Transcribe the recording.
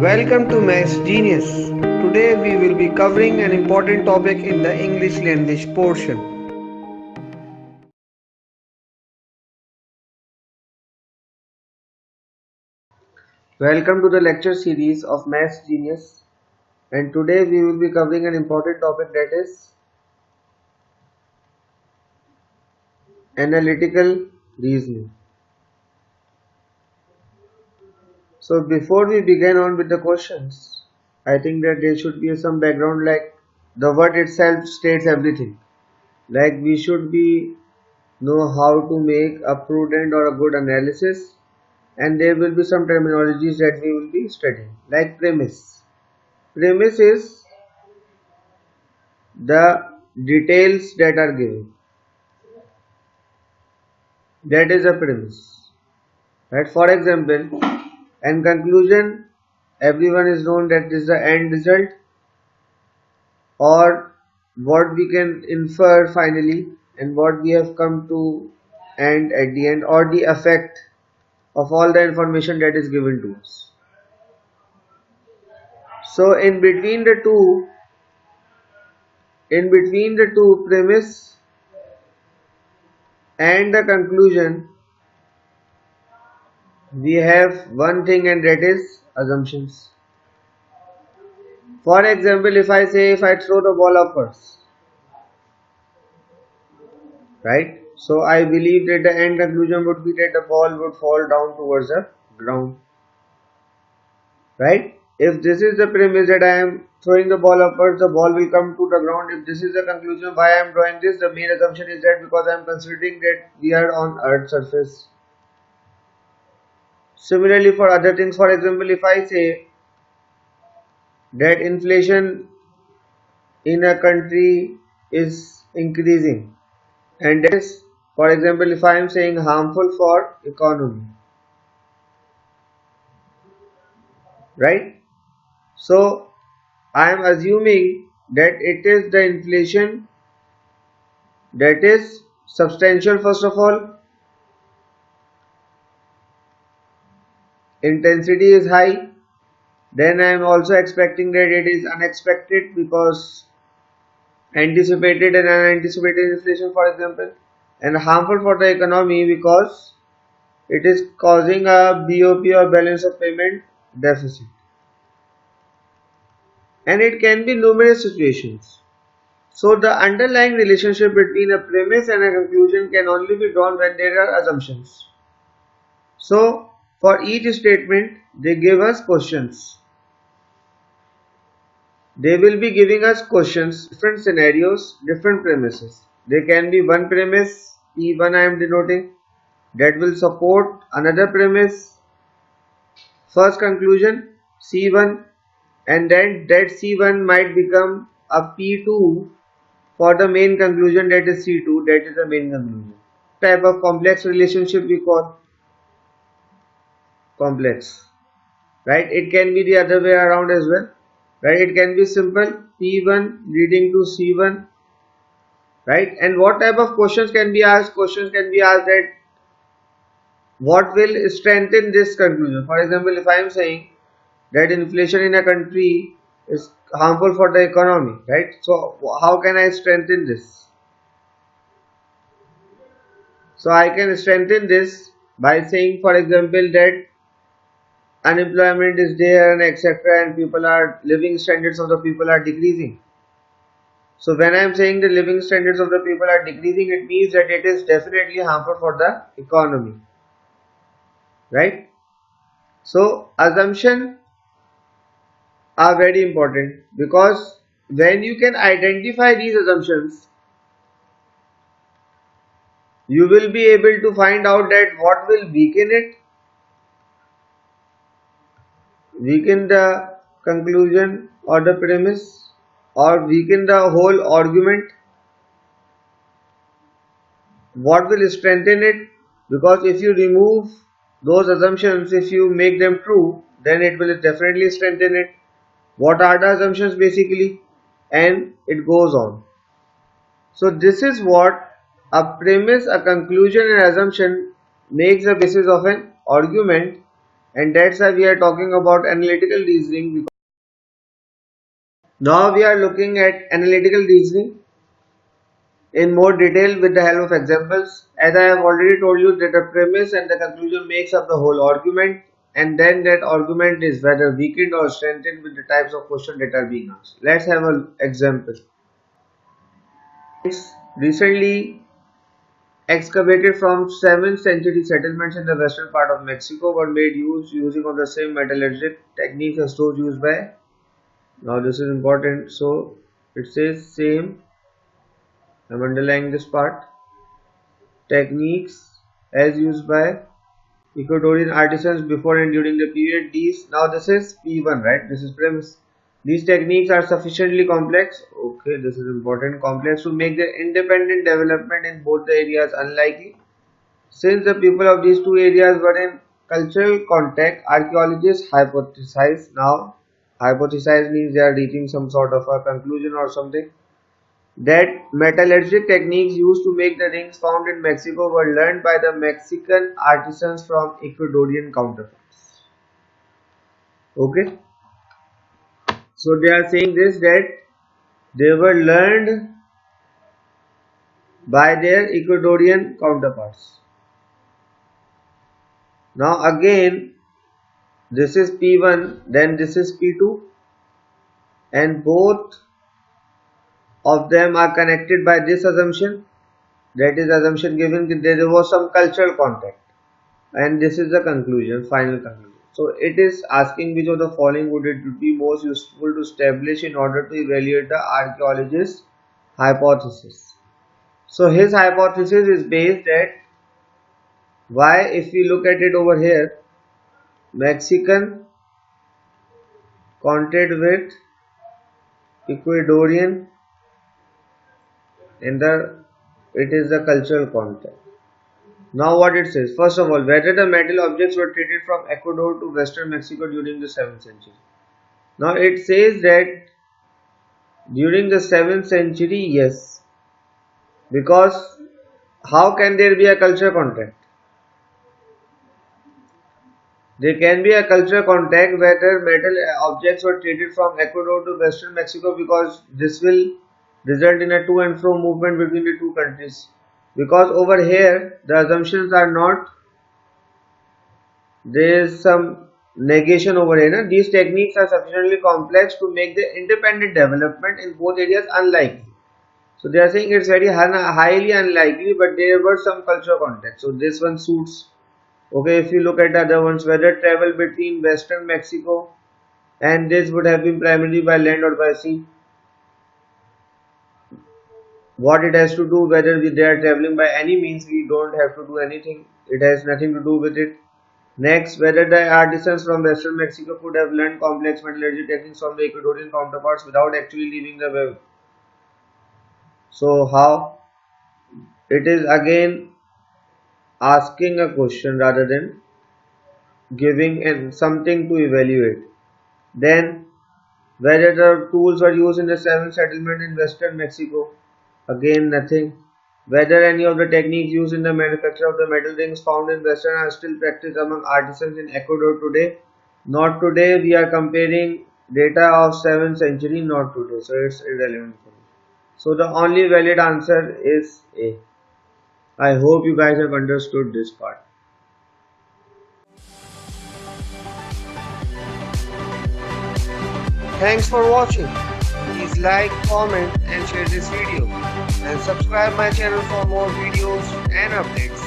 Welcome to Maths Genius. Today we will be covering an important topic in the English language portion. Welcome to the lecture series of Maths Genius, and today we will be covering an important topic, that is analytical reasoning. So before we begin on with the questions, I think that there should be some background, like the word itself states everything. Like we should be know how to make a prudent or a good analysis, and there will be some terminologies that we will be studying, like premise. Premise is the details that are given. That is a premise. Right? For example, and conclusion, everyone is known that is the end result, or what we can infer finally, and what we have come to end at the end, or the effect of all the information that is given to us. So in between the two premise and the conclusion, we have one thing, and that is assumptions. For example, if I throw the ball upwards, right? So I believe that the end conclusion would be that the ball would fall down towards the ground, right? If this is the premise that I am throwing the ball upwards, the ball will come to the ground. If this is the conclusion why I am drawing this, the main assumption is that because I am considering that we are on Earth's surface. Similarly, for other things, for example, if I say that inflation in a country is increasing, and that is, for example, if I am saying harmful for economy, right? So I am assuming that it is the inflation that is substantial, first of all, intensity is high, then I am also expecting that it is unexpected, because anticipated and unanticipated inflation, for example, and harmful for the economy because it is causing a BOP, or balance of payment deficit. And it can be numerous situations. So the underlying relationship between a premise and a conclusion can only be drawn when there are assumptions. So for each statement, they give us questions. They will be giving us questions, different scenarios, different premises. There can be one premise, P1 I am denoting, that will support another premise, first conclusion, C1, and then that C1 might become a P2 for the main conclusion, that is C2, that is the main conclusion. Type of complex relationship we call complex, right? It can be the other way around as well, right? It can be simple, P1 leading to C1, right? And what type of questions can be asked? Questions can be asked that what will strengthen this conclusion. For example, if I am saying that inflation in a country is harmful for the economy, right? So how can I strengthen this? So I can strengthen this by saying, for example, that unemployment is there and etc., and living standards of the people are decreasing. So when I am saying the living standards of the people are decreasing, it means that it is definitely harmful for the economy, right? So assumption are very important, because when you can identify these assumptions, you will be able to find out that what will weaken it, weaken the conclusion or the premise, or weaken the whole argument, what will strengthen it, because if you remove those assumptions, if you make them true, then it will definitely strengthen it. What are the assumptions basically, and it goes on. So this is what a premise, a conclusion, and assumption makes the basis of an argument, and that's why we are talking about analytical reasoning. Now we are looking at analytical reasoning in more detail with the help of examples. As I have already told you that the premise and the conclusion makes up the whole argument, and then that argument is whether weakened or strengthened with the types of questions that are being asked. Let's have an example. Recently excavated from 7th century settlements in the western part of Mexico were made using of the same metallurgic techniques as those used by. Now this is important. So it says same. I'm underlining this part. Techniques as used by Ecuadorian artisans before and during the period. These, now this is P1, right? This is premise. These techniques are sufficiently complex. Okay, this is important. Complex to make their independent development in both the areas unlikely. Since the people of these two areas were in cultural contact, archaeologists hypothesize. Now, hypothesize means they are reaching some sort of a conclusion or something, that metallurgic techniques used to make the rings found in Mexico were learned by the Mexican artisans from Ecuadorian counterparts. Okay, so they are saying this, that they were learned by their Ecuadorian counterparts. Now again, this is P1, then this is P2, and both of them are connected by this assumption, that is assumption given that there was some cultural contact, and this is the conclusion, final conclusion. So it is asking which of the following would it be most useful to establish in order to evaluate the archaeologist's hypothesis. So his hypothesis is based at why, if we look at it over here, Mexican contact with Ecuadorian, and it is the cultural contact. Now what it says, first of all, whether the metal objects were traded from Ecuador to western Mexico during the 7th century. Now it says that during the 7th century, yes, because how can there be a cultural contact? There can be a cultural contact whether metal objects were traded from Ecuador to western Mexico, because this will result in a to and fro movement between the two countries. Because over here the assumptions are not, there is some negation over here. Na? These techniques are sufficiently complex to make the independent development in both areas unlikely. So they are saying it's very highly unlikely, but there were some cultural contact. So this one suits. Okay, if you look at the other ones, whether travel between western Mexico, and this would have been primarily by land or by sea. What it has to do, whether they are traveling by any means, we don't have to do anything. It has nothing to do with it. Next, whether the artisans from western Mexico could have learned complex metallurgy techniques from the Ecuadorian counterparts without actually leaving the web. So how? It is again asking a question rather than giving something to evaluate. Then, whether the tools were used in the 7th settlement in western Mexico, again nothing. Whether any of the techniques used in the manufacture of the metal rings found in western are still practiced among artisans in Ecuador today. Not today, we are comparing data of 7th century, not today, so it's irrelevant for me. So the only valid answer is A. I hope you guys have understood this part. Thanks for watching. Please like, comment and share this video, and subscribe my channel for more videos and updates.